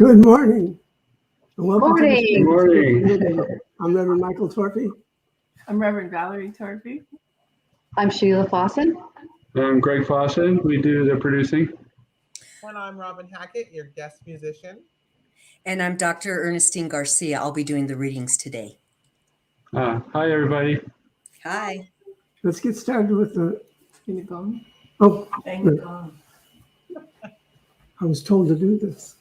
Good morning. And welcome to the Good morning. I'm Reverend Michael Torphy. I'm Reverend Valerie Torphy. I'm Sheila Fawcett. I'm Greg Fawcett. We do the producing. And I'm Robin Hackett, your guest musician. And I'm Dr. Ernestine Garcia. I'll be doing the readings today. Hi, everybody. Hi. Let's get started with the. Can you go? Oh, Thank you. God. I was told to do this.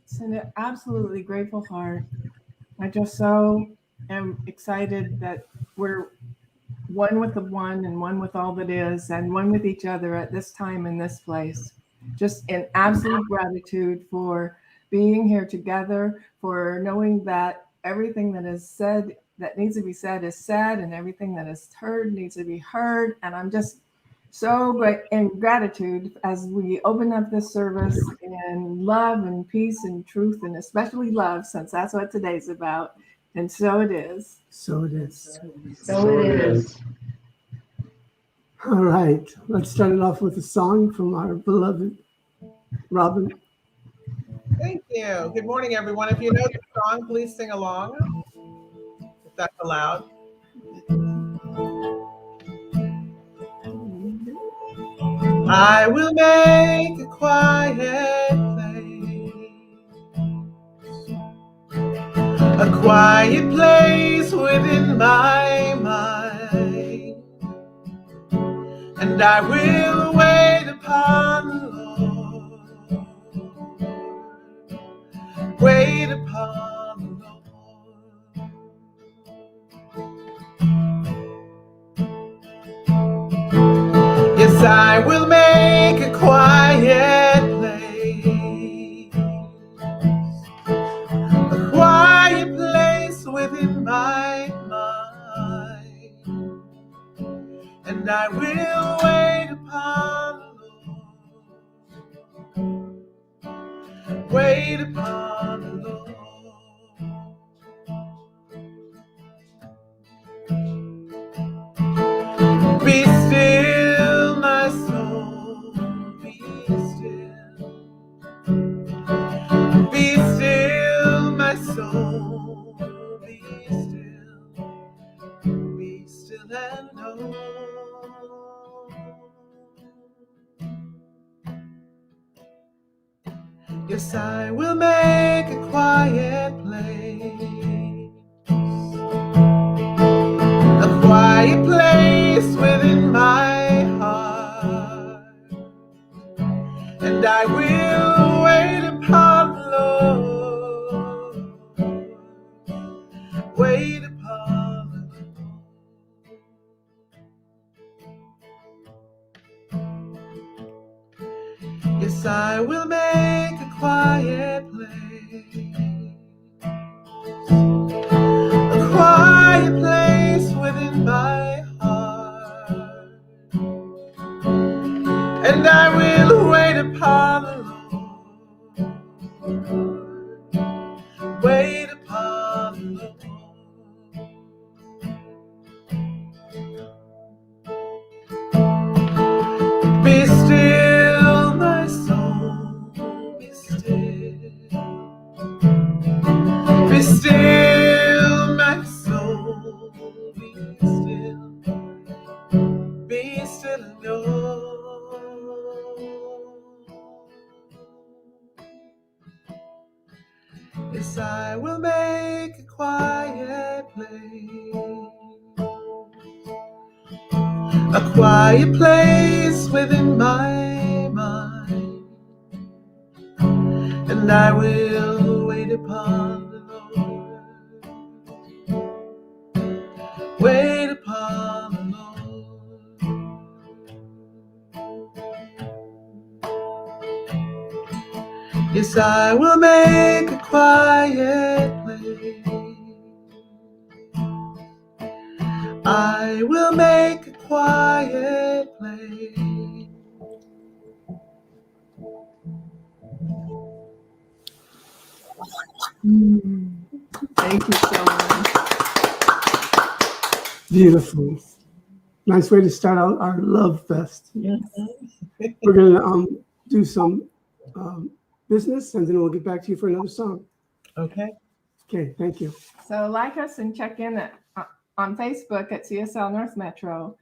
It's an absolutely grateful heart. I just so am excited that we're one with the one and one with all that is and one with each other at this time in this place. Just in absolute gratitude for being here together, for knowing that everything that is said that needs to be said is said and everything that is heard needs to be heard. And I'm just so great in gratitude as we open up this service in love and peace and truth, and especially love, since that's what today's about. And so it is. So it is. So it is. All right. Let's start it off with a song from our beloved Robin. Thank you. Good morning, everyone. If you know the song, please sing along, if that's allowed. I will make a quiet place within my mind, and I will wait upon the Lord, wait upon the Lord. Yes, I will make a quiet place within my mind, and I will wait upon the Lord, wait upon the Lord. Be still, my soul, be still. Be still, my soul, be still and know. Yes, I will make a quiet place within my heart, and I will wait upon the Lord, wait upon the Lord. Yes, I will make a quiet place within my heart, and I will wait upon the Lord, wait upon the Lord. Be still, my soul, be still. Be still, my soul, be still. Be still and know. Yes, I will make a quiet place within my mind, and I will wait upon the Lord, wait upon the Lord. Yes, I will make a quiet place. I will make a quiet place. Thank you so much. Beautiful. Nice way to start out our love fest. Yes. We're going to do some business, and then we'll get back to you for another song. Okay. Okay, thank you. So like us and check in on Facebook at CSL North Metro.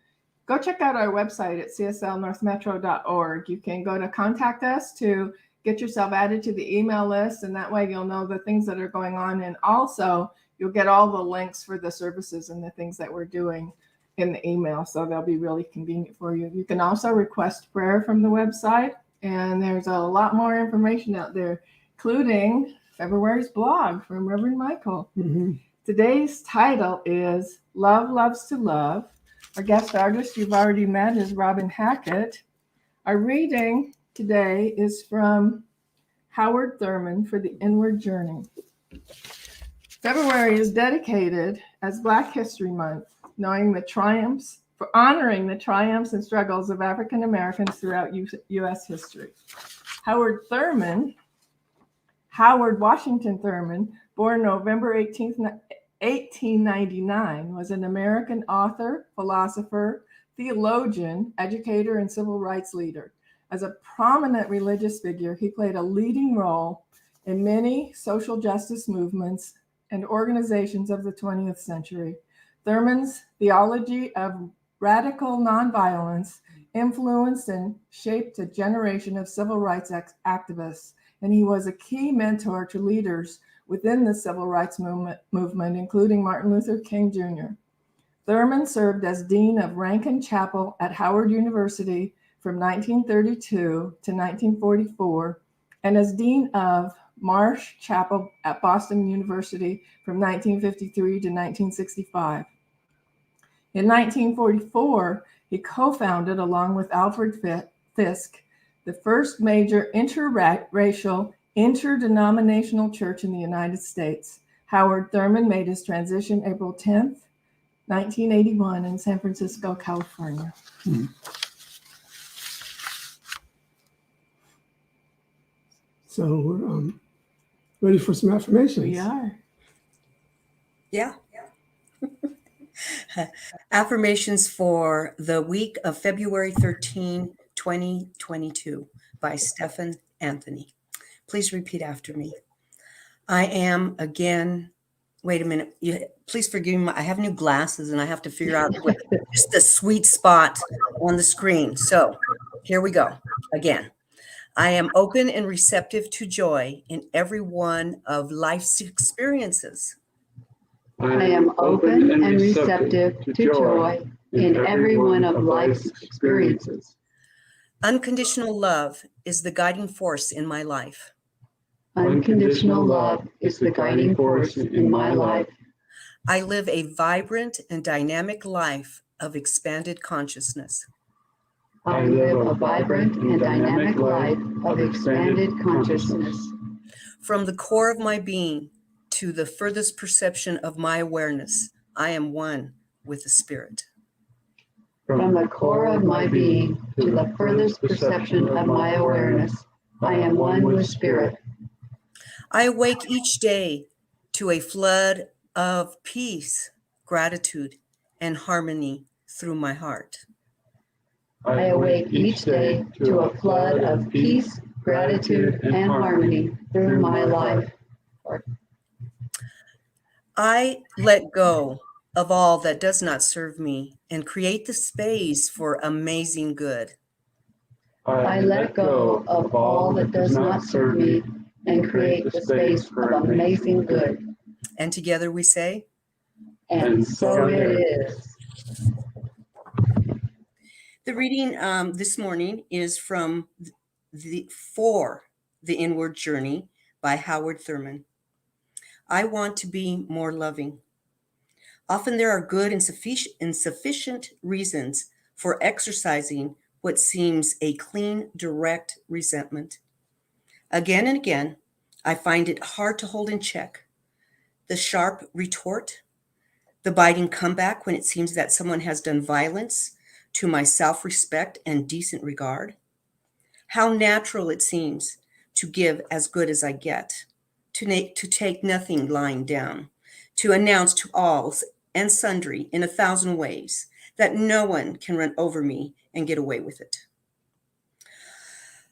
Go check out our website at cslnorthmetro.org. You can go to contact us to get yourself added to the email list, and that way you'll know the things that are going on. And also you'll get all the links for the services and the things that we're doing in the email. So they'll be really convenient for you. You can also request prayer from the website, and there's a lot more information out there, including February's blog from Reverend Michael. Mm-hmm. Today's title is Love Loves to Love. Our guest artist you've already met is Robin Hackett. Our reading today is from Howard Thurman for the Inward Journey. February is dedicated as Black History Month, honoring the triumphs and struggles of African Americans throughout U.S. history. Howard Washington Thurman, born November 18th, 1899, was an American author, philosopher, theologian, educator, and civil rights leader. As a prominent religious figure, he played a leading role in many social justice movements and organizations of the 20th century. Thurman's theology of radical nonviolence influenced and shaped a generation of civil rights activists, and he was a key mentor to leaders within the civil rights movement, including Martin Luther King Jr. Thurman served as Dean of Rankin Chapel at Howard University from 1932 to 1944, and as Dean of Marsh Chapel at Boston University from 1953 to 1965. In 1944, he co-founded, along with Alfred Fisk, the first major interracial, interdenominational church in the United States. Howard Thurman made his transition April 10th, 1981 in San Francisco, California. Mm-hmm. So we're ready for some affirmations. We are. Yeah. Affirmations for the week of February 13, 2022 by Stephan Anthony. Please repeat after me. I am again, wait a minute. Please forgive me. I have new glasses and I have to figure out just the sweet spot on the screen. So here we go again. I am open and receptive to joy in every one of life's experiences. I am open and receptive to joy in every one of life's experiences. Unconditional love is the guiding force in my life. Unconditional love is the guiding force in my life. I live a vibrant and dynamic life of expanded consciousness. I live a vibrant and dynamic life of expanded consciousness. From the core of my being to the furthest perception of my awareness, I am one with the Spirit. From the core of my being to the furthest perception of my awareness, I am one with Spirit. I awake each day to a flood of peace, gratitude, and harmony through my heart. I awake each day to a flood of peace, gratitude, and harmony through my life. I let go of all that does not serve me and create the space for amazing good. I let go of all that does not serve me and create the space of amazing good. And together we say, And so it is. the reading this morning is from For the Inward Journey by Howard Thurman. I want to be more loving. Often there are good and sufficient reasons for exercising what seems a clean, direct resentment. Again and again, I find it hard to hold in check the sharp retort, the biting comeback when it seems that someone has done violence to my self-respect and decent regard. How natural it seems to give as good as I get, to take nothing lying down, to announce to all and sundry in 1,000 ways that no one can run over me and get away with it.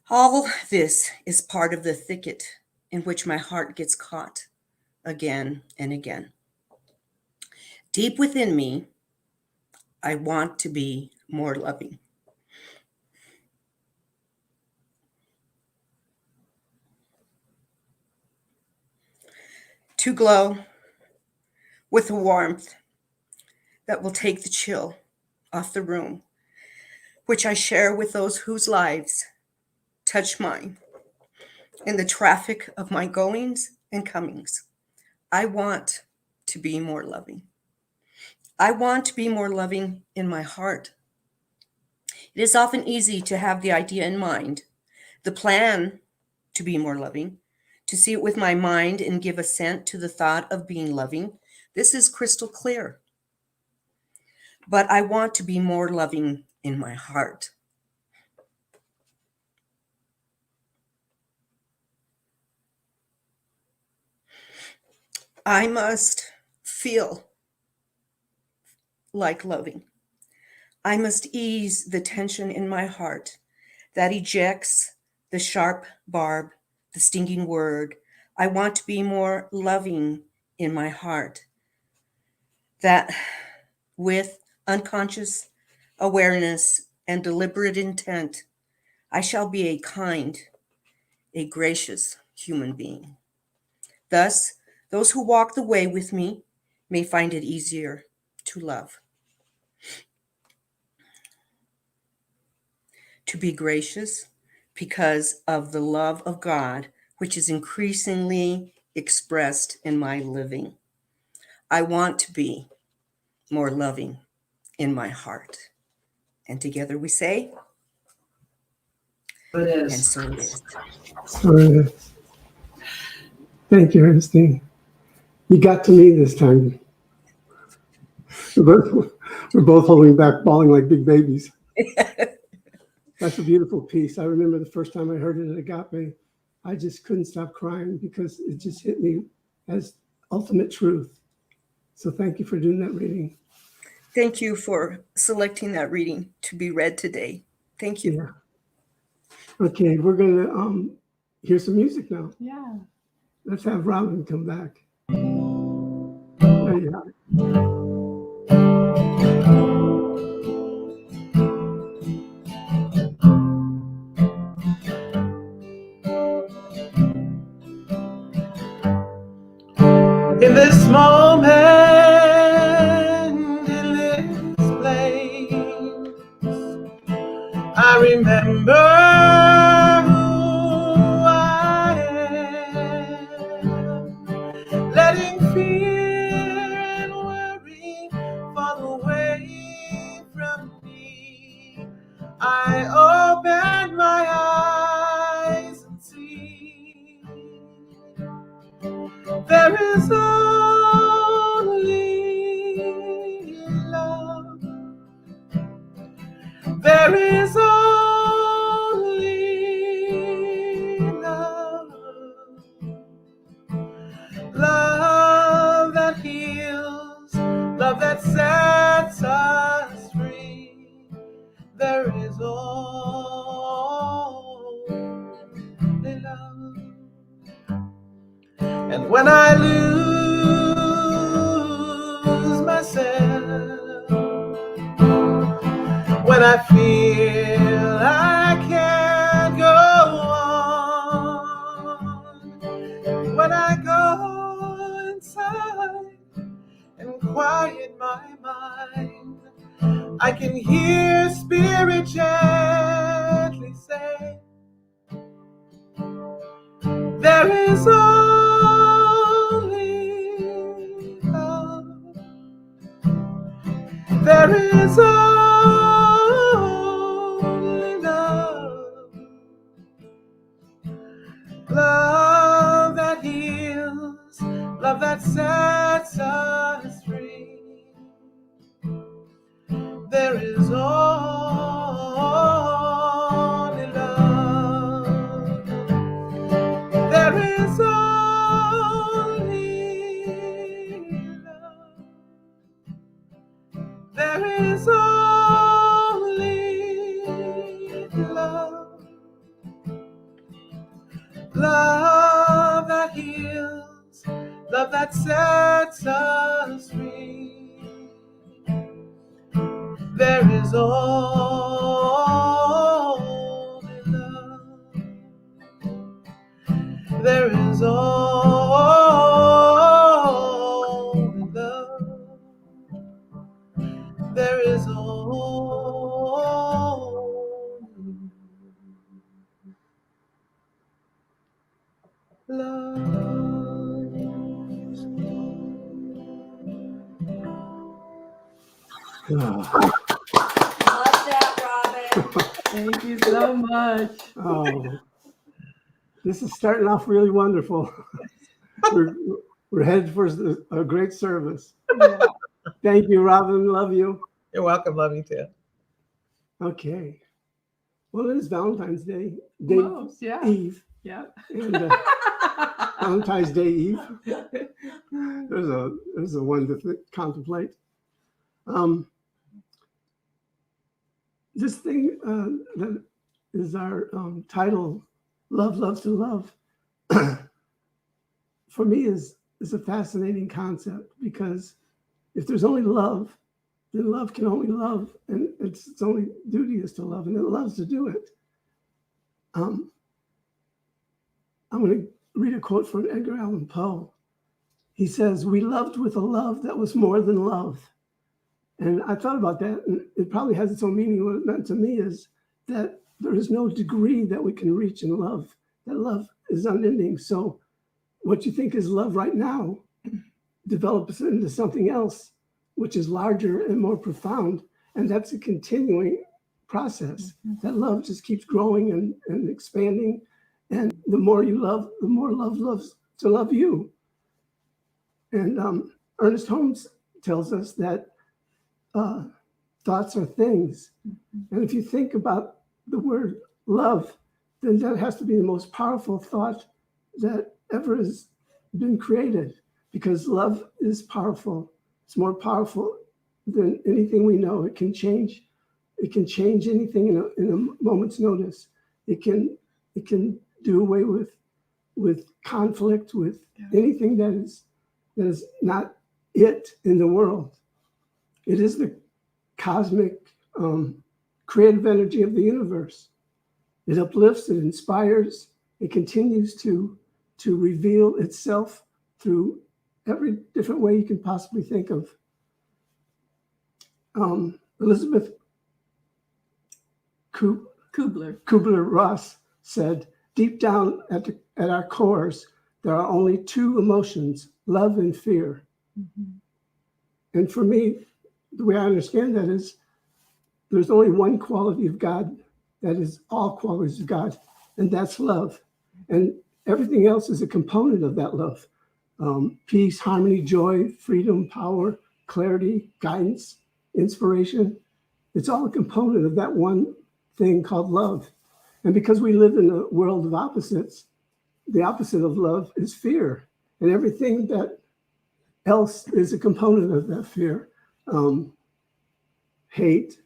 All this is part of the thicket in which my heart gets caught again and again. Deep within me, I want to be more loving. To glow with a warmth that will take the chill off the room, which I share with those whose lives touch mine in the traffic of my goings and comings. I want to be more loving. I want to be more loving in my heart. It is often easy to have the idea in mind, the plan to be more loving, to see it with my mind and give assent to the thought of being loving. This is crystal clear. But I want to be more loving in my heart. I must feel like loving. I must ease the tension in my heart that ejects the sharp barb, the stinging word. I want to be more loving in my heart. That with unconscious awareness and deliberate intent, I shall be a kind, a gracious human being. Thus, those who walk the way with me may find it easier to love. To be gracious because of the love of God, which is increasingly expressed in my living. I want to be more loving in my heart. And together we say, It and is. so it is. So, thank you, Ernestine. You got to me this time. We're both holding back, bawling like big babies. That's a beautiful piece. I remember the first time I heard it at Agape, I just couldn't stop crying because it just hit me as ultimate truth. So thank you for doing that reading. Thank you for selecting that reading to be read today. Thank you. Yeah. Okay, we're going to hear some music now. Yeah. Let's have Robin come back. There you have it. In this moment, in this place, I remember who I am, letting fear and worry fall away from me. I open my eyes and see there is only love. There is only love. Love that heals, love that sets us free. There is only love. And when I lose myself, when I feel I can't go on, when I go inside and quiet my mind, I can hear Spirit gently say, there is only love. There is only love. Love that heals, love that sets us free. There is only There is only love, love that heals, love that sets us free. There is only love. There is only love. There is only love. Ah, Love that, Robin. Thank you so much. oh, this is starting off really wonderful. We're headed for a great service. Yeah. Thank you, Robin. Love you. You're welcome. Love you too. Okay. Well, it is Valentine's Day, Close, yeah. Eve, Yeah. and Valentine's Day Eve. There's a one to contemplate. This thing that is our title, Love, Love to Love, for me is a fascinating concept, because if there's only love, then love can only love, and its only duty is to love, and it loves to do it. I'm going to read a quote from Edgar Allan Poe. He says, "We loved with a love that was more than love." And I thought about that, and it probably has its own meaning. What it meant to me is that there is no degree that we can reach in love, that love is unending. So what you think is love right now develops into something else, which is larger and more profound. And that's a continuing process. That love just keeps growing and expanding. And the more you love, the more love loves to love you. And Ernest Holmes tells us that thoughts are things. And if you think about the word love, then that has to be the most powerful thought that ever has been created, because love is powerful. It's more powerful than anything we know. It can change anything in a moment's notice. It can do away with conflict, with anything that is not it in the world. It is the cosmic creative energy of the universe. It uplifts, it inspires, it continues to reveal itself through every different way you can possibly think of. Elizabeth Kubler-Ross said, "Deep down at our cores, there are only two emotions, love and fear." Mm-hmm. And for me, the way I understand that is there's only one quality of God that is all qualities of God, and that's love. And everything else is a component of that love. Peace, harmony, joy, freedom, power, clarity, guidance, inspiration. It's all a component of that one thing called love. And because we live in a world of opposites, the opposite of love is fear. And everything that else is a component of that fear. Hate,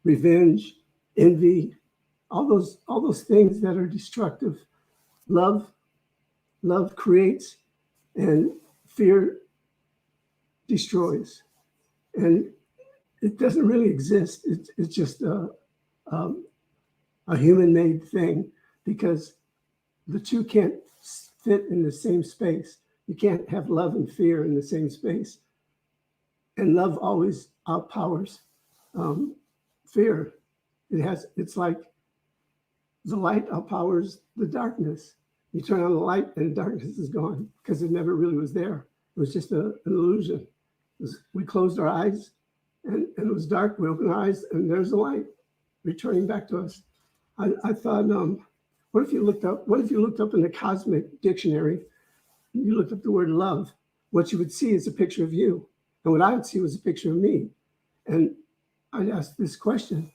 revenge, envy, all those things that are destructive. Love creates, and fear destroys. And it doesn't really exist. It's just a human-made thing, because the two can't fit in the same space. You can't have love and fear in the same space. And love always outpowers fear. It's like the light outpowers the darkness. You turn on the light and darkness is gone, because it never really was there. It was just an illusion. We closed our eyes and it was dark. We opened our eyes and there's the light returning back to us. I thought, what if you looked up in the cosmic dictionary, you looked up the word love, what you would see is a picture of you. And what I would see was a picture of me. And I'd ask this question: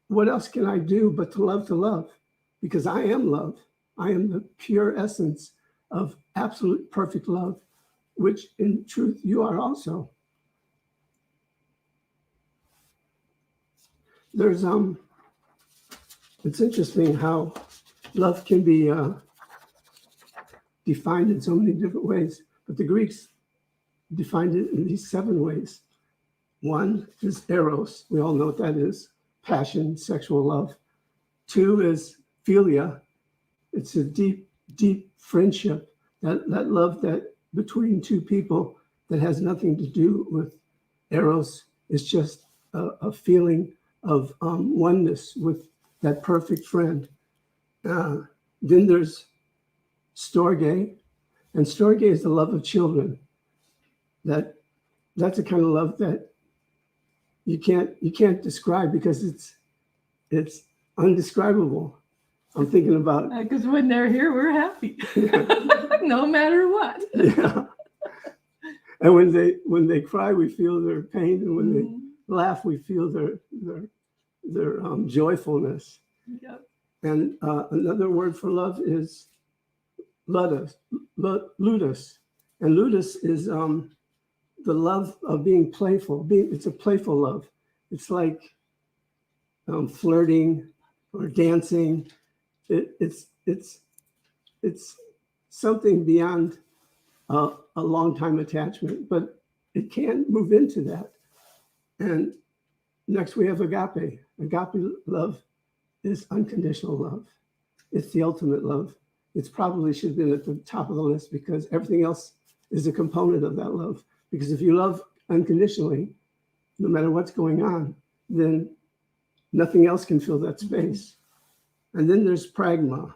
what else can I do but to love? Because I am love. I am the pure essence of absolute perfect love, which in truth you are also. there's it's interesting how love can be defined in so many different ways, but the Greeks defined it in these 7 ways. One is eros. We all know what that is: passion, sexual love. 2 is philia. It's a deep, deep friendship, that love that between 2 people that has nothing to do with eros. It's just a feeling of oneness with that perfect friend. Then there's storge, and storge is the love of children. That's a kind of love that you can't describe because it's undescribable. I'm thinking about Because when they're here, we're happy, no matter what. yeah. And when they cry, we feel their pain, and when they laugh, we feel their joyfulness. Yep. And another word for love is ludus. And ludus is the love of being playful. It's a playful love. It's like flirting or dancing. It's something beyond a long time attachment, but it can move into that. And next we have agape. Agape love is unconditional love. It's the ultimate love. It's probably should have been at the top of the list because everything else is a component of that love. Because if you love unconditionally, no matter what's going on, then nothing else can fill that space. And then there's pragma.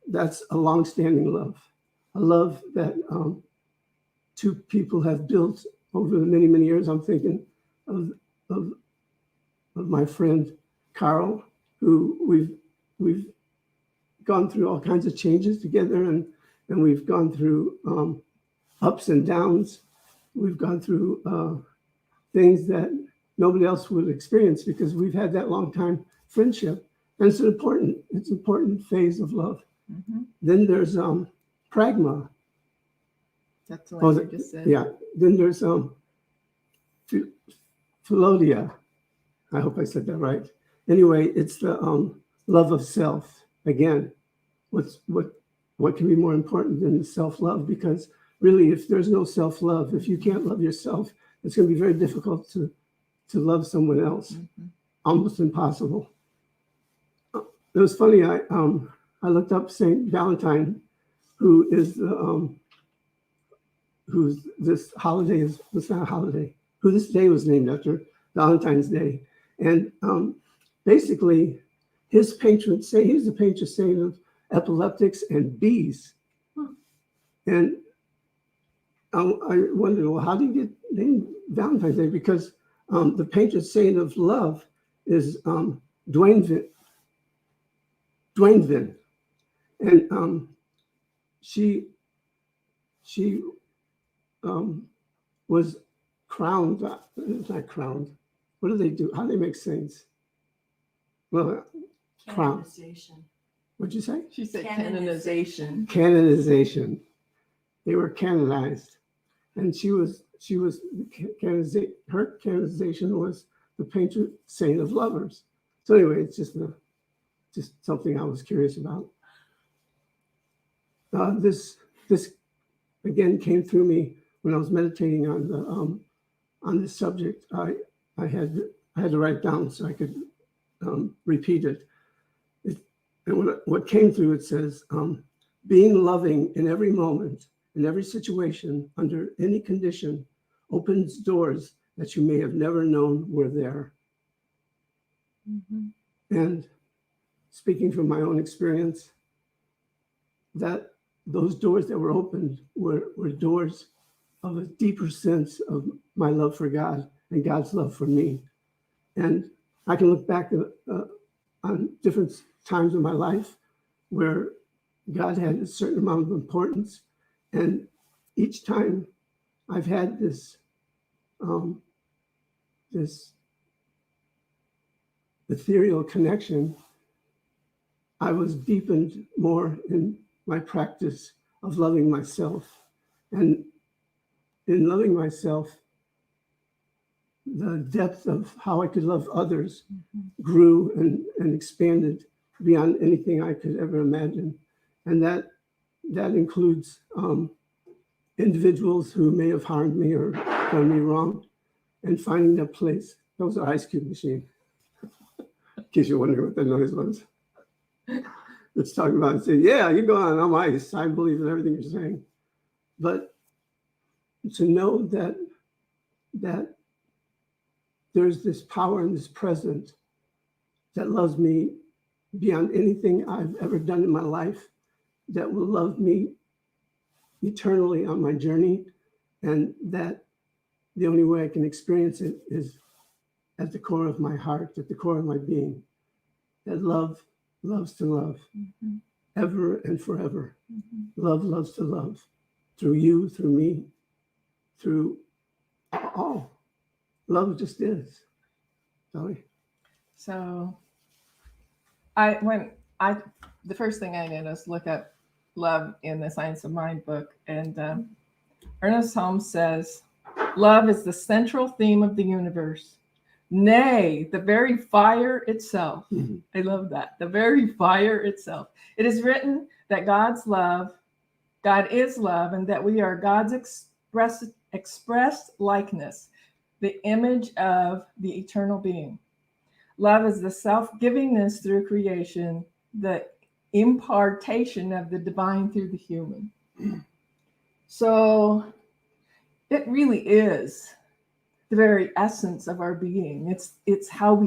That's a long-standing love, a love that 2 people have built over the many, many years. I'm thinking of my friend Carl, who we've gone through all kinds of changes together, and we've gone through ups and downs. We've gone through things that nobody else would experience because we've had that long time friendship, and it's an important phase of love. Mm-hmm. Then there's pragma. That's the one you just said. Yeah. Then there's philodia. I hope I said that right. Anyway, it's the love of self. Again, what can be more important than the self-love? Because really, if there's no self-love, if you can't love yourself, it's going to be very difficult to love someone else. Mm-hmm. Almost impossible. It was funny. I looked up Saint Valentine, who is who's this holiday is. It's not a holiday. Who this day was named after, Valentine's Day, and basically, his patron saint. He's the patron saint of epileptics and bees. And I wondered, well, how did he get named Valentine's Day? Because the patron saint of love is Dwayne Vin. And she was crowned, not crowned. What do they do? How do they make saints? Well, crown. Canonization. What'd you say? She said canonization. Canonization. They were canonized, and her canonization was the patron saint of lovers. So anyway, it's just something I was curious about. This again came through me when I was meditating on this subject. I had to write it down so I could repeat it. And what came through it says, being loving in every moment, in every situation, under any condition, opens doors that you may have never known were there. Mm-hmm. And speaking from my own experience, that those doors that were opened were doors of a deeper sense of my love for God and God's love for me. And I can look back on different times in my life where God had a certain amount of importance. And each time I've had this ethereal connection, I was deepened more in my practice of loving myself. And in loving myself, the depth of how I could love others grew and expanded beyond anything I could ever imagine. And that includes individuals who may have harmed me or done me wrong, and finding that place. That was an ice cube machine. In case you're wondering what that noise was. It's talking about it, saying, yeah, you're going on ice. I believe in everything you're saying. But to know that there's this power in this present that loves me beyond anything I've ever done in my life, that will love me eternally on my journey, and that the only way I can experience it is at the core of my heart, at the core of my being, that love loves to love ever and forever. Love loves to love through you, through me, through all. Love just is. Sorry. So the first thing I did is look up love in the Science of Mind book, and Ernest Holmes says, love is the central theme of the universe. Nay, the very fire itself. I love that. The very fire itself. It is written that God is love, and that we are God's expressed likeness, the image of the eternal being. Love is the self-givingness through creation, the impartation of the divine through the human. So it really is the very essence of our being. It's how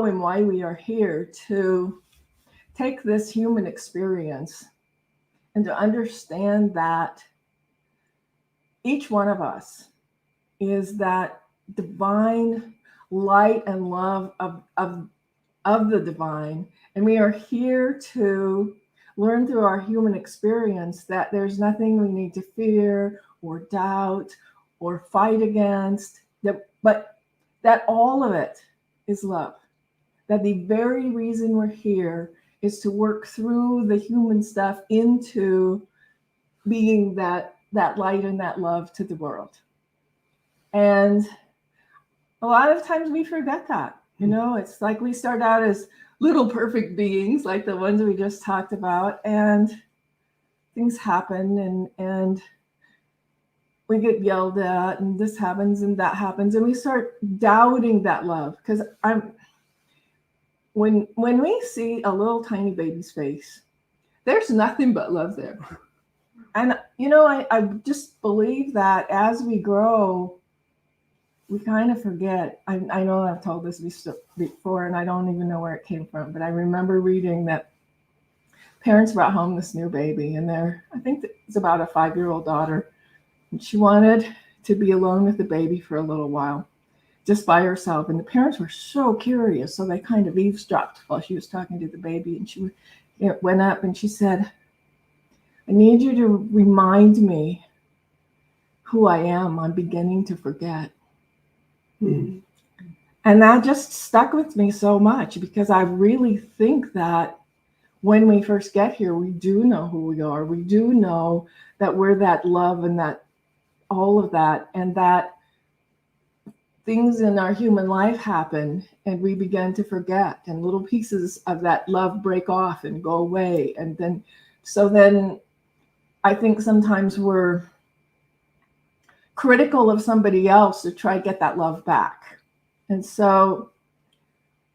and why we are here, to take this human experience and to understand that each one of us is that divine light and love of the divine. And we are here to learn through our human experience that there's nothing we need to fear or doubt or fight against, but that all of it is love. That the very reason we're here is to work through the human stuff into being that light and that love to the world. And a lot of times we forget that. It's like we start out as little perfect beings, like the ones we just talked about, and things happen and we get yelled at, and this happens and that happens, and we start doubting that love. Because when we see a little tiny baby's face, there's nothing but love there. And I just believe that as we grow, we kind of forget. I know I've told this before, and I don't even know where it came from, but I remember reading that parents brought home this new baby, and I think it's about a 5-year-old daughter, and she wanted to be alone with the baby for a little while, just by herself. And the parents were so curious, so they kind of eavesdropped while she was talking to the baby, and she went up and she said, I need you to remind me who I am. I'm beginning to forget. And that just stuck with me so much, because I really think that when we first get here, we do know who we are. We do know that we're that love and that all of that, and that things in our human life happen and we begin to forget, and little pieces of that love break off and go away. And then I think sometimes we're critical of somebody else to try to get that love back. And so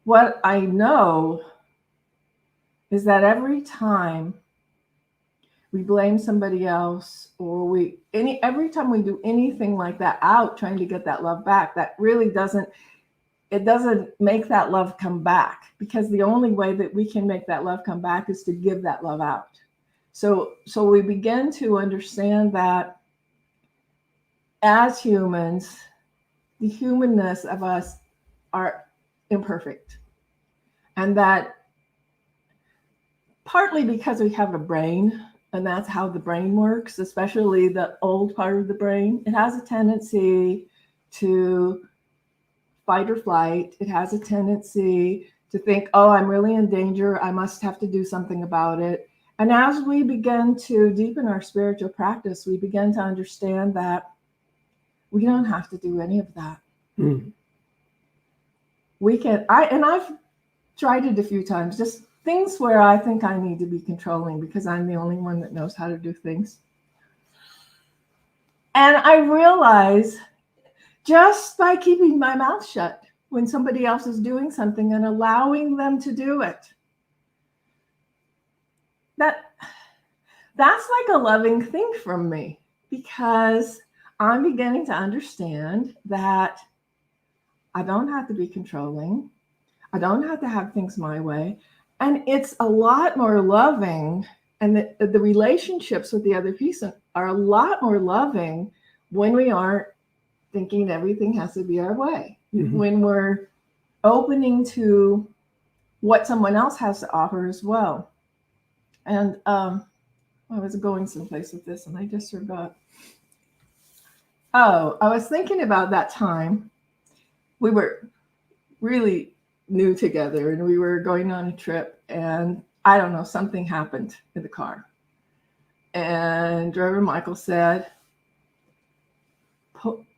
what I know is that every time we blame somebody else, or every time we do anything like that out trying to get that love back, that really doesn't make that love come back, because the only way that we can make that love come back is to give that love out. So we begin to understand that as humans, the humanness of us are imperfect. And that partly because we have a brain, and that's how the brain works, especially the old part of the brain, it has a tendency to fight or flight. It has a tendency to think, oh, I'm really in danger. I must have to do something about it. And as we begin to deepen our spiritual practice, we begin to understand that We don't have to do any of that. Mm. I've tried it a few times, just things where I think I need to be controlling because I'm the only one that knows how to do things. And I realize just by keeping my mouth shut when somebody else is doing something and allowing them to do it, that's like a loving thing from me, because I'm beginning to understand that I don't have to be controlling. I don't have to have things my way. And it's a lot more loving. And the relationships with the other person are a lot more loving when we aren't thinking everything has to be our way. Mhm. When we're opening to what someone else has to offer as well. And I was going someplace with this and I just forgot. Oh, I was thinking about that time we were really new together and we were going on a trip, and I don't know, something happened in the car. And Reverend Michael said,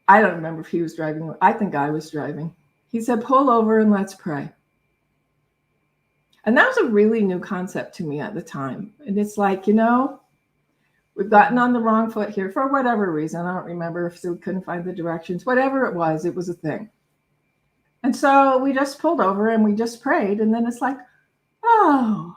I don't remember if he was driving. I think I was driving. He said, pull over and let's pray. And that was a really new concept to me at the time. And it's like, we've gotten on the wrong foot here for whatever reason. I don't remember if we couldn't find the directions, whatever it was a thing. And so we just pulled over and we just prayed. And then it's like, oh,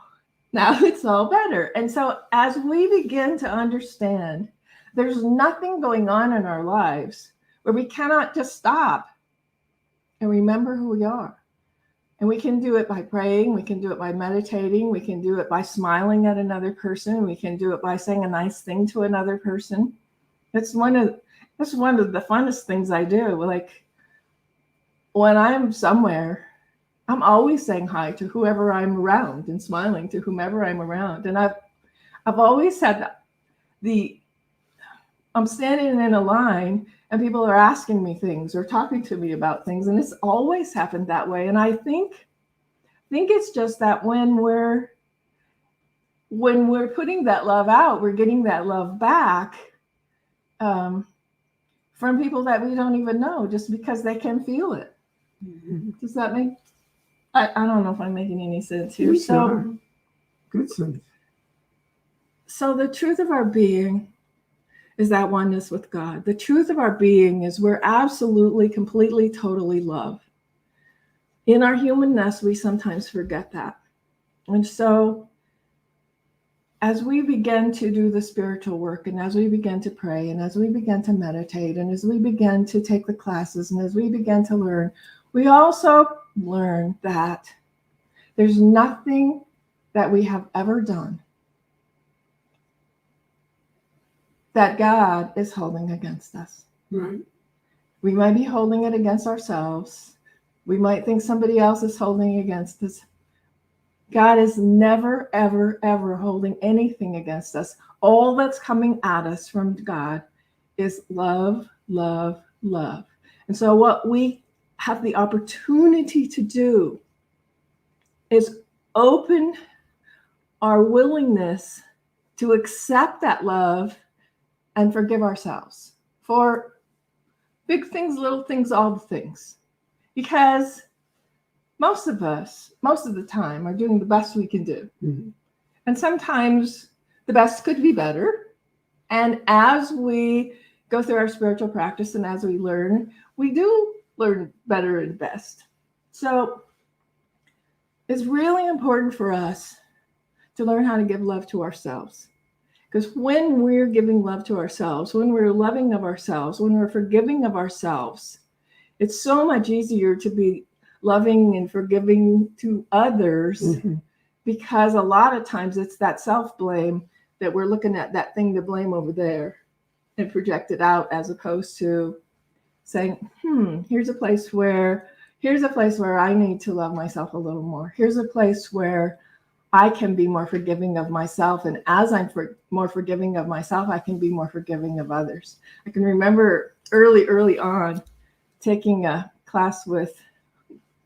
now it's all better. And so as we begin to understand, there's nothing going on in our lives where we cannot just stop and remember who we are. And we can do it by praying. We can do it by meditating. We can do it by smiling at another person. We can do it by saying a nice thing to another person. That's one of the funnest things I do. Like when I'm somewhere, I'm always saying hi to whoever I'm around and smiling to whomever I'm around. And I've always had that. I'm standing in a line and people are asking me things or talking to me about things. And it's always happened that way. And I think it's just that when we're putting that love out, we're getting that love back from people that we don't even know, just because they can feel it. Mm-hmm. Does that make, I don't know if I'm making any sense here. Yes, you are. Good sense. So the truth of our being is that oneness with God. The truth of our being is we're absolutely, completely, totally love. In our humanness, we sometimes forget that. And so as we begin to do the spiritual work, and as we begin to pray, and as we begin to meditate, and as we begin to take the classes, and as we begin to learn, we also learn that there's nothing that we have ever done that God is holding against us. Right. We might be holding it against ourselves. We might think somebody else is holding against us. God is never, ever, ever holding anything against us. All that's coming at us from God is love, love, love. And so what we have the opportunity to do is open our willingness to accept that love and forgive ourselves for big things, little things, all the things. Because most of us, most of the time, are doing the best we can do. Mm-hmm. And sometimes the best could be better. And as we go through our spiritual practice and as we learn, we do learn better and best. So it's really important for us to learn how to give love to ourselves. Because when we're giving love to ourselves, when we're loving of ourselves, when we're forgiving of ourselves, it's so much easier to be loving and forgiving to others, mm-hmm. because a lot of times it's that self-blame that we're looking at that thing to blame over there and project it out, as opposed to saying, here's a place where I need to love myself a little more. Here's a place where I can be more forgiving of myself. And as I'm more forgiving of myself, I can be more forgiving of others. I can remember early on taking a class with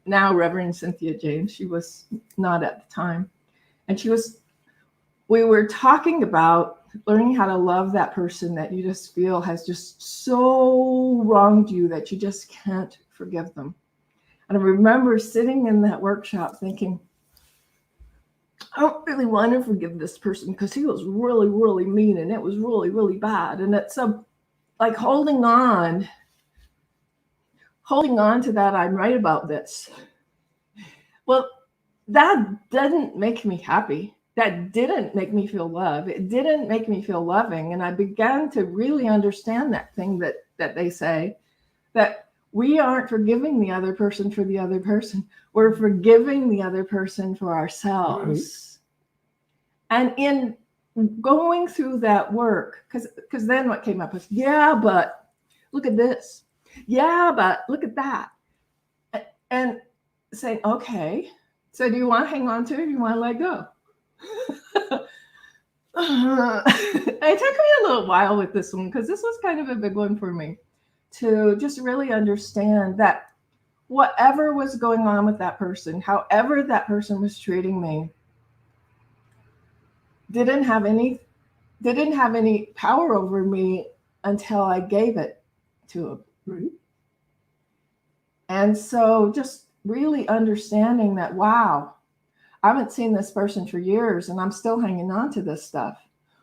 now Reverend Cynthia James. She was not at the time. And we were talking about learning how to love that person that you just feel has just so wronged you that you just can't forgive them. And I remember sitting in that workshop thinking, I don't really want to forgive this person because he was really, really mean and it was really, really bad. And it's like holding on to that, I'm right about this. Well, that didn't make me happy. That didn't make me feel love. It didn't make me feel loving. And I began to really understand that thing that they say, that we aren't forgiving the other person for the other person. We're forgiving the other person for ourselves. Right. And in going through that work, because then what came up was, yeah, but look at this. Yeah, but look at that. And saying, okay, so do you want to hang on to it or do you want to let go? It took me a little while with this one because this was kind of a big one for me to just really understand that whatever was going on with that person, however that person was treating me, didn't have any power over me until I gave it to him. Right. And so just really understanding that, wow, I haven't seen this person for years and I'm still hanging on to this stuff.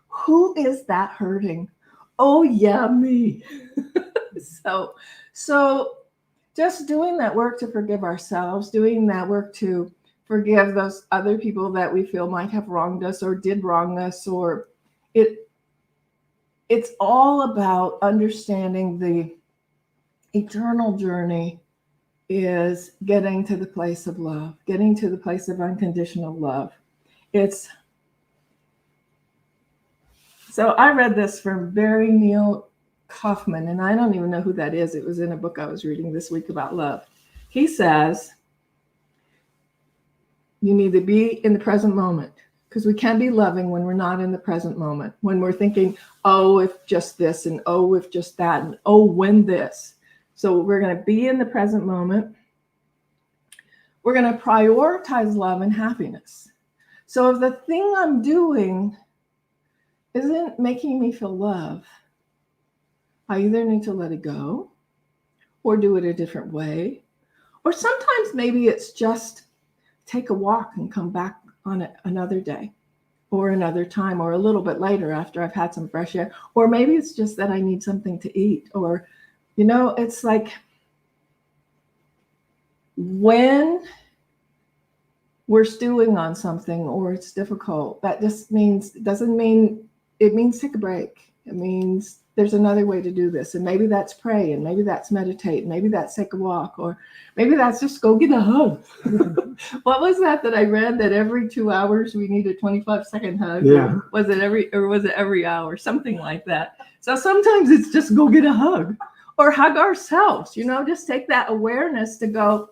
Who is that hurting? Oh yeah, me. So just doing that work to forgive ourselves, doing that work to forgive those other people that we feel might have wronged us or did wrong us, or it's all about understanding the eternal journey is getting to the place of love, getting to the place of unconditional love. So I read this from Barry Neil Kaufman, and I don't even know who that is. It was in a book I was reading this week about love. He says, you need to be in the present moment, because we can't be loving when we're not in the present moment, when we're thinking, oh, if just this, and oh, if just that, and oh, when this. So we're going to be in the present moment. We're going to prioritize love and happiness. So if the thing I'm doing isn't making me feel love, I either need to let it go or do it a different way. Or sometimes maybe it's just take a walk and come back on it another day or another time or a little bit later after I've had some fresh air. Or maybe it's just that I need something to eat, or it's like when we're stewing on something or it's difficult, that just means take a break. It means there's another way to do this. And maybe that's pray, and maybe that's meditate, and maybe that's take a walk, or maybe that's just go get a hug. What was that I read, that every 2 hours we need a 25-second hug? Yeah. Was it every hour? Something like that. So sometimes it's just go get a hug. Or hug ourselves, just take that awareness to go,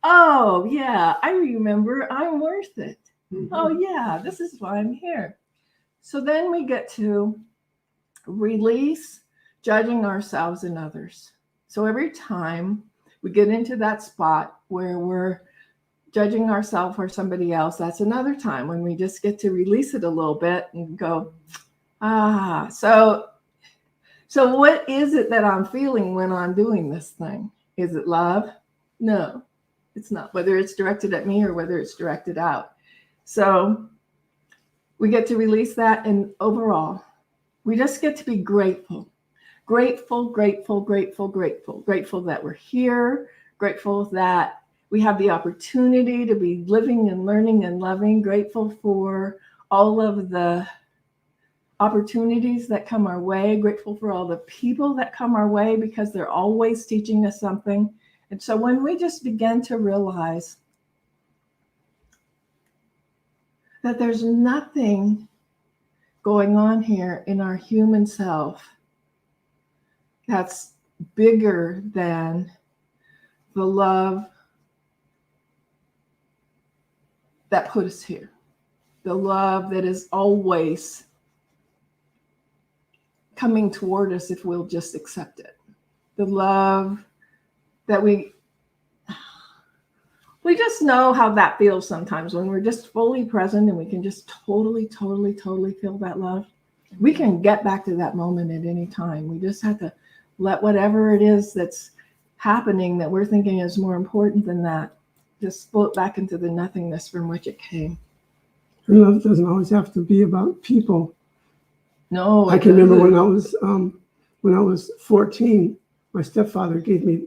oh, yeah, I remember I'm worth it. Mm-hmm. Oh, yeah, this is why I'm here. So then we get to release judging ourselves and others. So every time we get into that spot where we're judging ourselves or somebody else, that's another time when we just get to release it a little bit and go, So what is it that I'm feeling when I'm doing this thing? Is it love? No, it's not, whether it's directed at me or whether it's directed out. So we get to release that, and overall, we just get to be grateful. Grateful that we're here, grateful that we have the opportunity to be living and learning and loving, grateful for all of the opportunities that come our way, grateful for all the people that come our way because they're always teaching us something. And so when we just begin to realize that there's nothing going on here in our human self that's bigger than the love that put us here, the love that is always coming toward us if we'll just accept it. The love that we just know how that feels sometimes when we're just fully present and we can just totally feel that love. We can get back to that moment at any time. We just have to let whatever it is that's happening that we're thinking is more important than that, just float back into the nothingness from which it came. And love doesn't always have to be about people. No, I can remember when I was 14, my stepfather gave me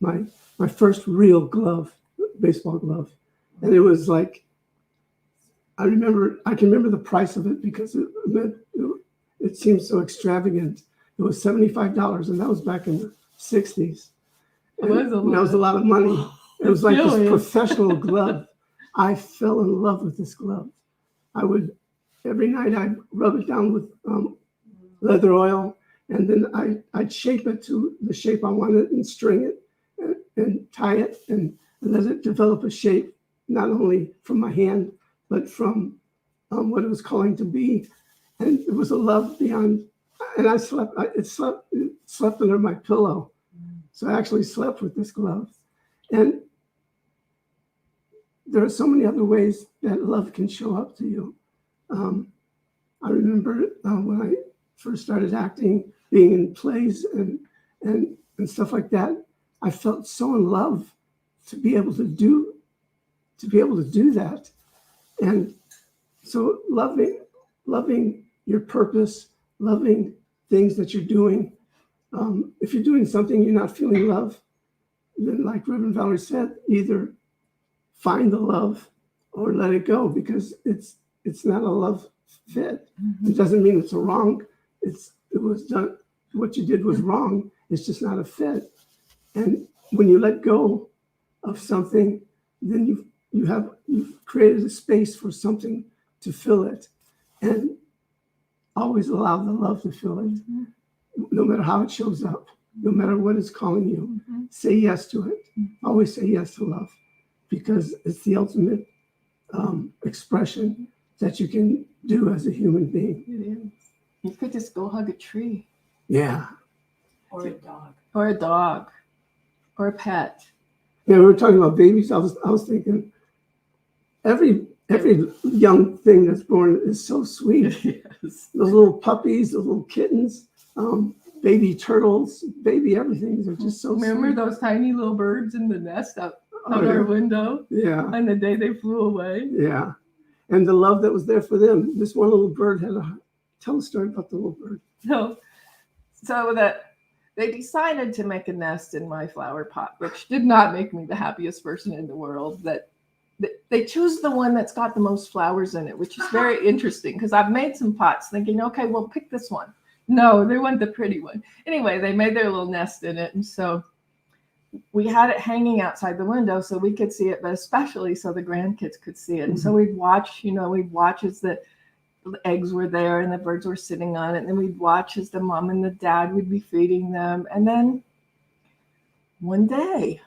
my first real glove, baseball glove, and it was like, I can remember the price of it because it seemed so extravagant. It was $75, and that was back in the 60s. And that was a lot of money. It was like this professional glove. I fell in love with this glove. Every night I'd rub it down with leather oil, and then I'd shape it to the shape I wanted and string it and tie it and let it develop a shape, not only from my hand, but from what it was calling to be. And it was a love beyond, and it slept under my pillow. So I actually slept with this glove. And there are so many other ways that love can show up to you. I remember when I first started acting, being in plays and stuff like that, I felt so in love to be able to do that. And so loving your purpose, loving things that you're doing. If you're doing something you're not feeling love, then like Reverend Valerie said, either find the love or let it go, because it's not a love fit. Mm-hmm. It doesn't mean it's a wrong. It was done. What you did was wrong. It's just not a fit. And when you let go of something, then you've created a space for something to fill it, and always allow the love to fill it. Mm-hmm. No matter how it shows up, no matter what is calling you, mm-hmm. Say yes to it. Mm-hmm. Always say yes to love, because it's the ultimate expression that you can do as a human being. It is. You could just go hug a tree. Yeah. Or a dog. Or a dog. Or a pet. Yeah, we were talking about babies. I was thinking every young thing that's born is so sweet. Yes. Those little puppies, those little kittens, baby turtles, baby everything. They're just so Remember sweet. Those tiny little birds in the nest out our window? Yeah. And the day they flew away? Yeah. And the love that was there for them. This one little bird tell a story about the little bird. So that they decided to make a nest in my flower pot, which did not make me the happiest person in the world. That they choose the one that's got the most flowers in it, which is very interesting, because I've made some pots thinking, okay, we'll pick this one. No, they want the pretty one. Anyway, they made their little nest in it. And so we had it hanging outside the window so we could see it, but especially so the grandkids could see it. And so we'd watch as the eggs were there and the birds were sitting on it. And then we'd watch as the mom and the dad would be feeding them. And then one day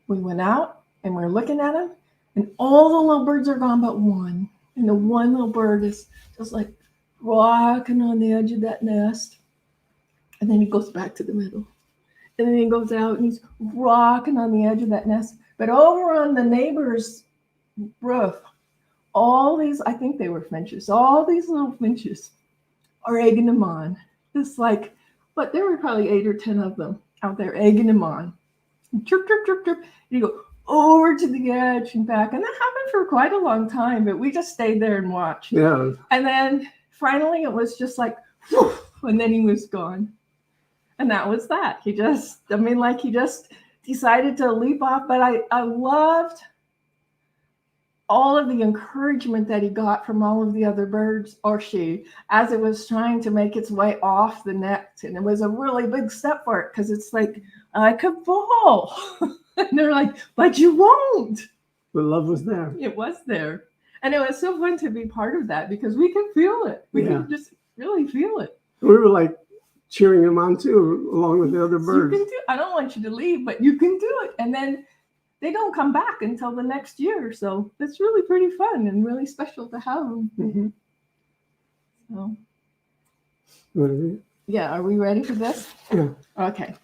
we went out and we're looking at them, and all the little birds are gone but one. And the one little bird is just like rocking on the edge of that nest. And then he goes back to the middle. And then he goes out and he's rocking on the edge of that nest. But over on the neighbor's roof, all these, I think they were finches, all these little finches are egging him on. Just like, but there were probably 8 or 10 of them out there egging him on. Chirp, chirp, chirp, chirp. And you go over to the edge and back. And that happened for quite a long time, but we just stayed there and watched. Yeah. And then finally it was just like, whew, and then he was gone. And that was that. He just decided to leap off. But I loved all of the encouragement that he got from all of the other birds, or she, as it was trying to make its way off the nest. And it was a really big step for it, because it's like, I could fall. And they're like, but you won't. The love was there. It was there. And it was so fun to be part of that, because we could feel it. We could just really feel it. We were like cheering him on too, along with the other birds. I don't want you to leave, but you can do it. And then they don't come back until the next year. So it's really pretty fun and really special to have them. Mm-hmm. So, yeah, are we ready for this? Yeah. Okay.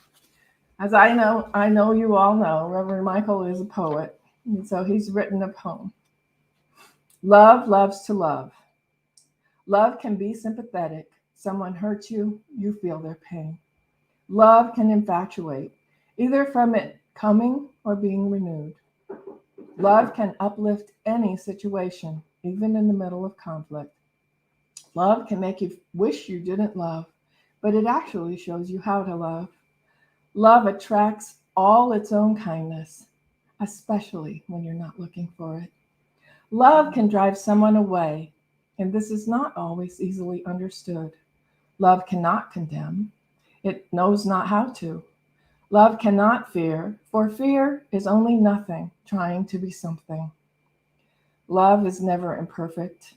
As I know you all know, Reverend Michael is a poet. And so he's written a poem. Love loves to love. Love can be sympathetic, someone hurts you, you feel their pain. Love can infatuate, either from it coming or being renewed. Love can uplift any situation, even in the middle of conflict. Love can make you wish you didn't love, but it actually shows you how to love. Love attracts all its own kindness, especially when you're not looking for it. Love can drive someone away, and this is not always easily understood. Love cannot condemn. It knows not how to. Love cannot fear, for fear is only nothing trying to be something. Love is never imperfect.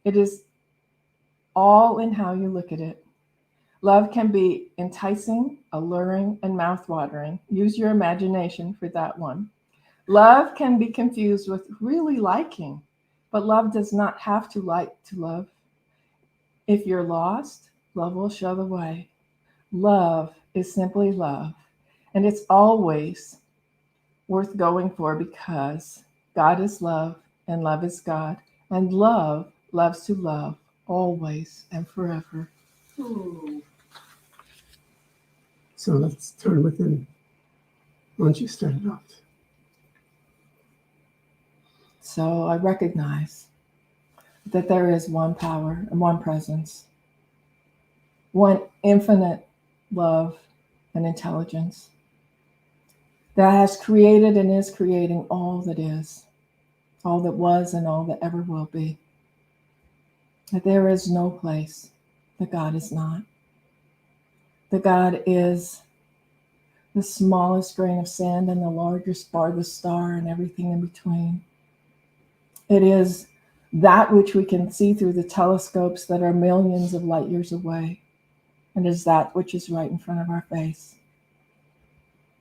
It is all in how you look at it. Love can be enticing, alluring, and mouthwatering. Use your imagination for that one. Love can be confused with really liking, but love does not have to like to love. If you're lost, love will show the way. Love is simply love, and it's always worth going for because God is love, and love is God, and love loves to love always and forever. So let's turn within. Why don't you start it off? So I recognize that there is one power and one presence, one infinite love and intelligence that has created and is creating all that is, all that was, and all that ever will be. That there is no place that God is not. That God is the smallest grain of sand and the largest farthest star and everything in between. It is that which we can see through the telescopes that are millions of light years away. And it is that which is right in front of our face.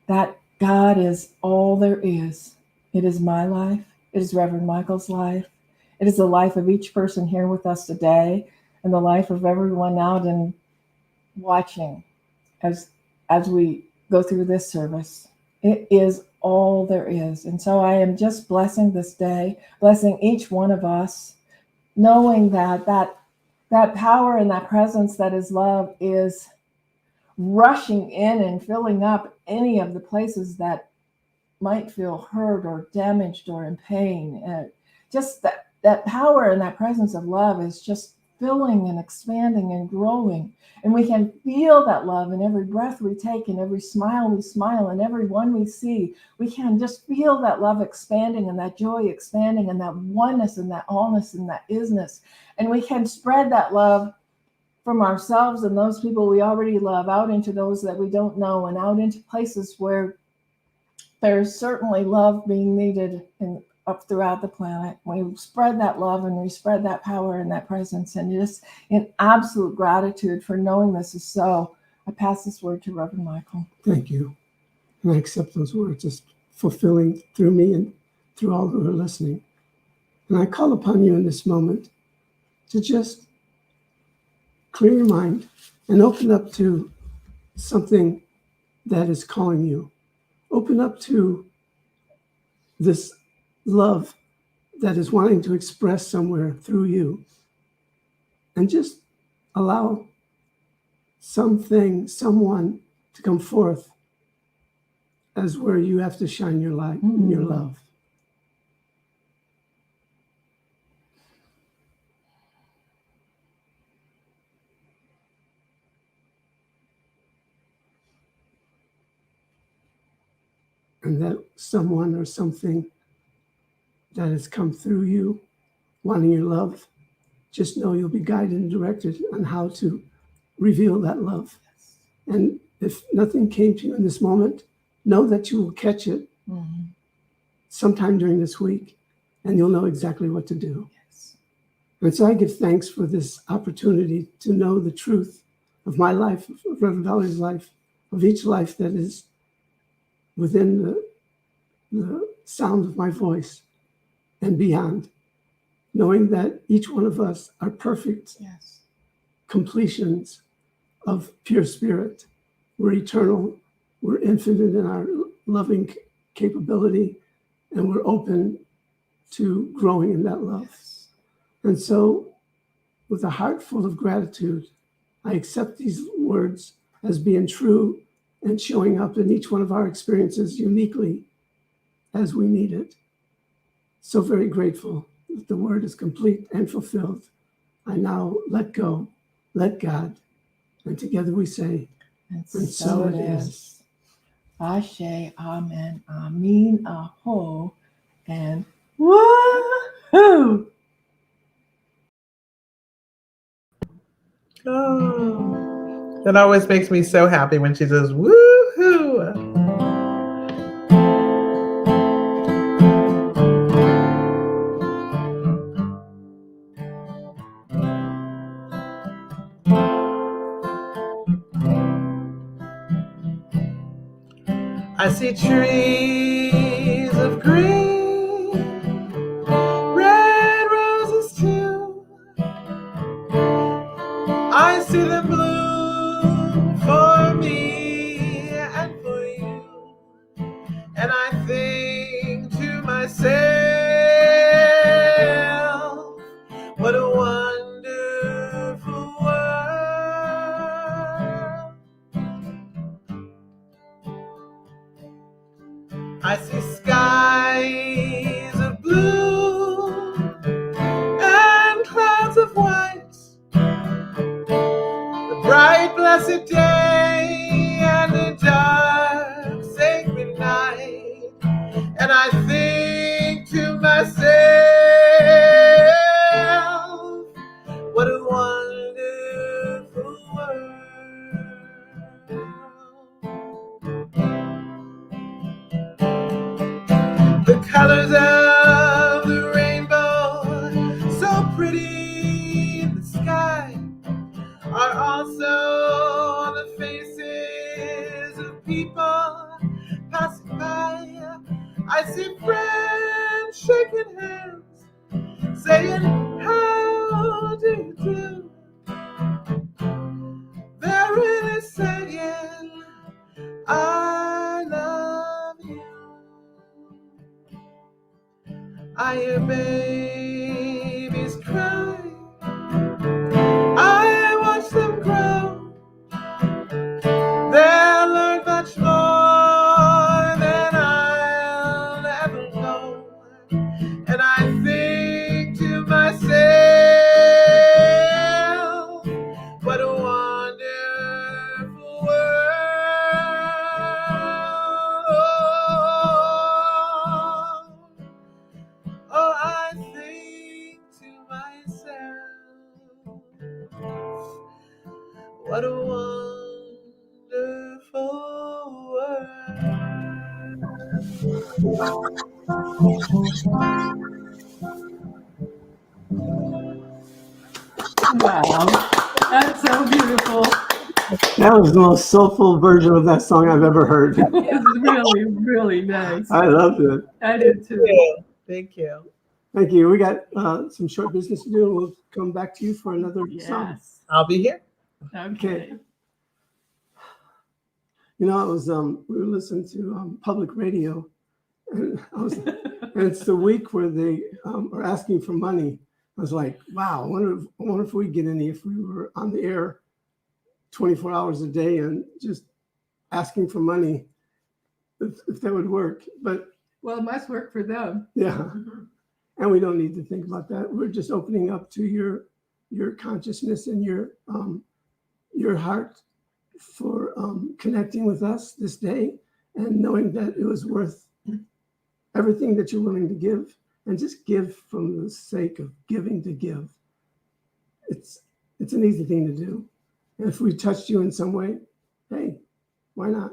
That God is all there is. It is my life. It is Reverend Michael's life. It is the life of each person here with us today, and the life of everyone out and watching as we go through this service. It is all there is. And so I am just blessing this day, blessing each one of us, knowing that power and that presence that is love is rushing in and filling up any of the places that might feel hurt or damaged or in pain. Just that power and that presence of love is just filling and expanding and growing. And we can feel that love in every breath we take, and every smile we smile, and every one we see. We can just feel that love expanding, and that joy expanding, and that oneness and that allness and that isness. And we can spread that love from ourselves and those people we already love out into those that we don't know, and out into places where there's certainly love being needed up throughout the planet. We spread that love, and we spread that power and that presence, and just in absolute gratitude for knowing this is so. I pass this word to Reverend Michael. Thank you. And I accept those words as fulfilling through me and through all who are listening. And I call upon you in this moment to just clear your mind and open up to something that is calling you. Open up to this love that is wanting to express somewhere through you. And just allow something, someone to come forth as where you have to shine your light and your love. And that someone or something that has come through you, wanting your love, just know you'll be guided and directed on how to reveal that love. And if nothing came to you in this moment, know that you will catch it sometime during this week, and you'll know exactly what to do. Yes. And so I give thanks for this opportunity to know the truth of my life, of Reverend Valerie's life, of each life that is within the sound of my voice and beyond, knowing that each one of us are perfect completions of pure spirit. We're eternal, we're infinite in our loving capability, and we're open to growing in that love. And so, with a heart full of gratitude I accept these words as being true and showing up in each one of our experiences uniquely as we need it. So very grateful that the word is complete and fulfilled. I now let go, let God, and together we say, And and so it is. Ashe, amen, amen, aho, and woohoo! Oh, that always makes me so happy when she says, woohoo. I see trees of green, red roses too. I see them bloom for me and for you. And I think to myself, what a wonderful world. I see skies of blue and clouds of white, the bright blessed day and the dark sacred night. And I think to myself, what a wonderful world. The colors of the rainbow, so pretty in the sky, are also on the faces of people passing by. I see friends shaking hands, saying, how do you do? They're really saying, I love you. I hear babies cry, I watch them grow. They'll learn much more than I'll ever know. And I think to myself, what a wonderful world. Oh, I think to myself, what a wonderful world. Wow, that's so beautiful. That was the most soulful version of that song I've ever heard. It's really, really nice. I loved it. I did too. Thank you. Thank you. We got some short business to do, and we'll come back to you for another song. Yes. I'll be here. Okay. You know, it was we were listening to public radio, and it's the week where they are asking for money. I was like, wow, I wonder if we'd get any if we were on the air 24 hours a day and just asking for money, if that would work. But Well, it must work for them. yeah, and we don't need to think about that. We're just opening up to your consciousness and your heart for connecting with us this day and knowing that it was worth everything that you're willing to give, and just give from the sake of giving to give. It's an easy thing to do. And if we touched you in some way, hey, why not?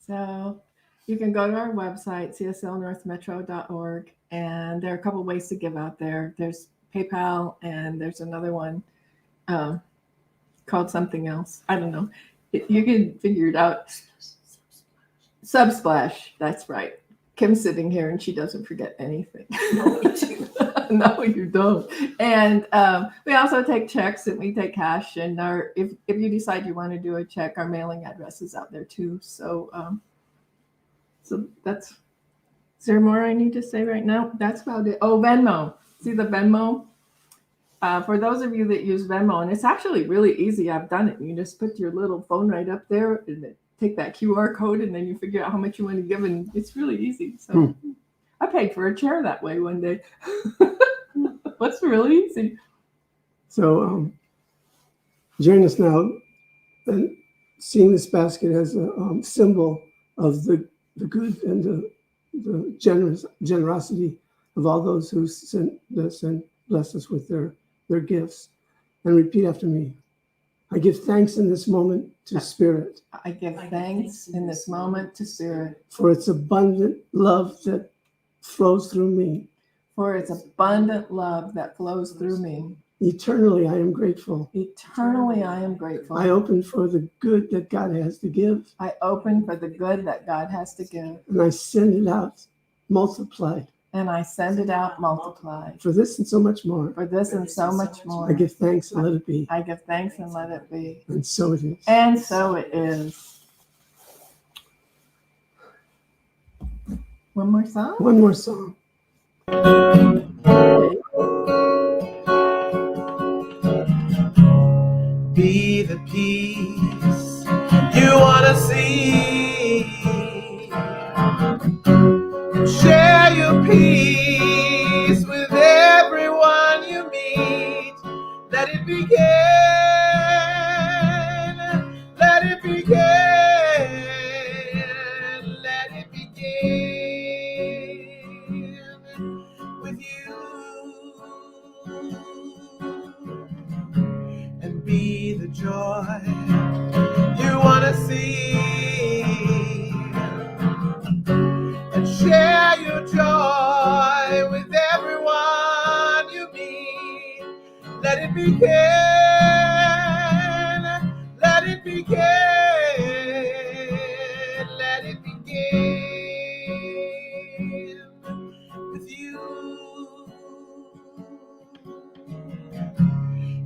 So you can go to our website, cslnorthmetro.org, and there are a couple of ways to give out there. There's PayPal, and there's another one called something else. I don't know. You can figure it out. Subsplash, that's right. Kim's sitting here and she doesn't forget anything. No, you don't. And we also take checks and we take cash. And if you decide you want to do a check, our mailing address is out there too. So that's. Is there more I need to say right now? That's about it. Oh, Venmo. See the Venmo? For those of you that use Venmo, and it's actually really easy. I've done it. You just put your little phone right up there and then take that QR code, and then you figure out how much you want to give, and it's really easy. So I paid for a chair that way one day. That's really easy. So join us now, and seeing this basket as a symbol of the good and the generosity of all those who sent us and bless us with their gifts. And repeat after me. I give thanks in this moment to Spirit. I give thanks in this moment to Spirit For its abundant love that flows through me. for its abundant love that flows through me. Eternally, I am grateful. Eternally, I am grateful. I open for the good that God has to give. I open for the good that God has to give, And I send it out multiplied. and I send it out multiplied. For this and so much more. For this and so much more, I give thanks and let it be. I give thanks and let it be. And so it is. And so it is. One more song? One more song. Be the peace you want to see. Share your peace with everyone you meet. Let it begin. Let it begin. Let it begin with you. And be the joy you want to see. And share your joy with everyone you meet. Let it begin. Let it begin. Let it begin with you.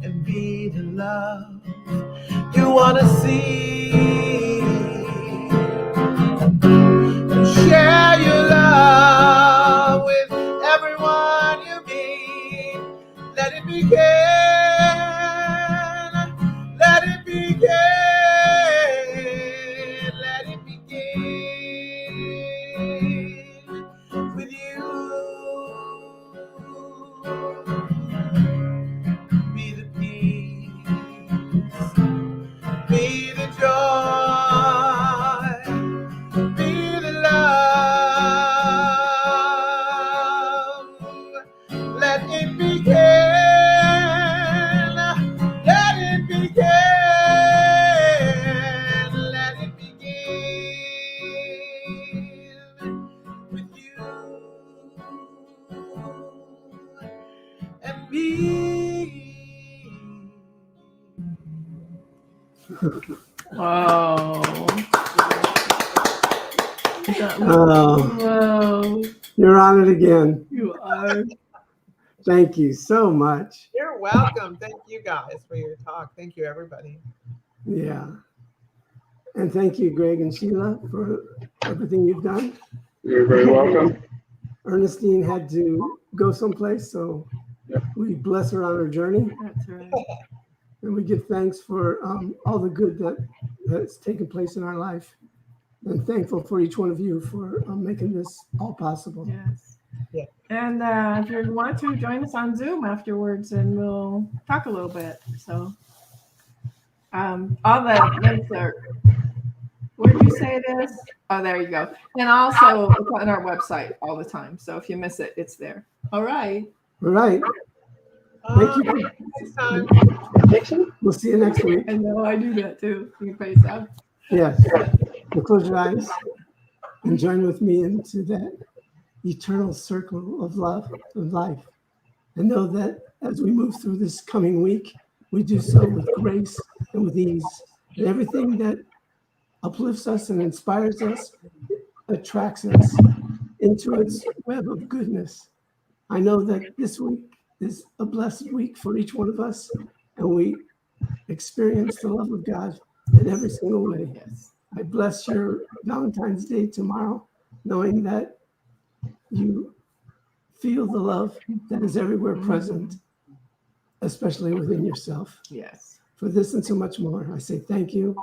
And be the love you want to see. And share your love with everyone you meet. Let it begin. Let it begin. Let it begin with you. Be the peace, be the joy, be the love. Let it begin. Let it begin. Let it begin with you and me. Whoa. Oh, Whoa. you're on it again. You are. Thank you so much. You're welcome. Thank you guys for your talk. Thank you, everybody. Yeah. And thank you, Greg and Sheila, for everything you've done. You're very welcome. Ernestine had to go someplace, so we bless her on her journey. That's right. And we give thanks for all the good that's taken place in our life. And thankful for each one of you for making this all possible. Yes. Yeah. And if you want to, join us on Zoom afterwards and we'll talk a little bit. So all the links are, where did you say it is? Oh, there you go. And also it's on our website all the time. So if you miss it, it's there. All right. All right. Thank you. Next time. We'll see you next week. I know I do that too. You can face out. Yes. Well, close your eyes and join with me into that eternal circle of love and life. And know that as we move through this coming week, we do so with grace and with ease. And everything that uplifts us and inspires us attracts us into its web of goodness. I know that this week is a blessed week for each one of us, and we experience the love of God in every single way. Yes. I bless your Valentine's Day tomorrow, knowing that you feel the love that is everywhere present especially within yourself. Yes. For this and so much more, I say thank you.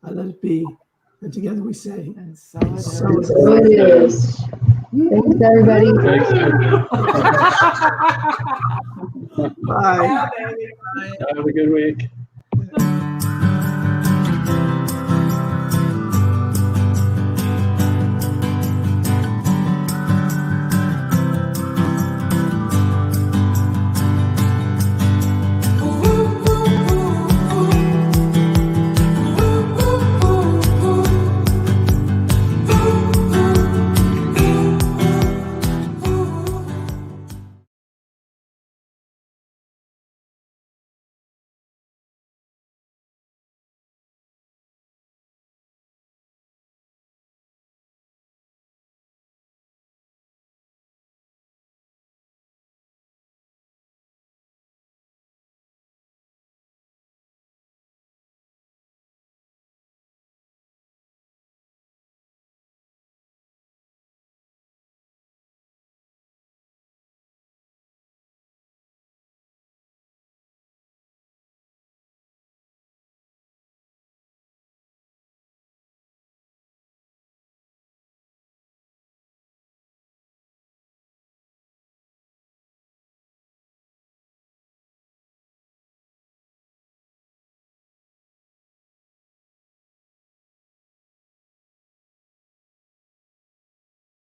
I let it be. And together we say, And so it is. So it So it is. Thanks, everybody. Thanks. bye. Yeah, baby. Bye. Have a good week.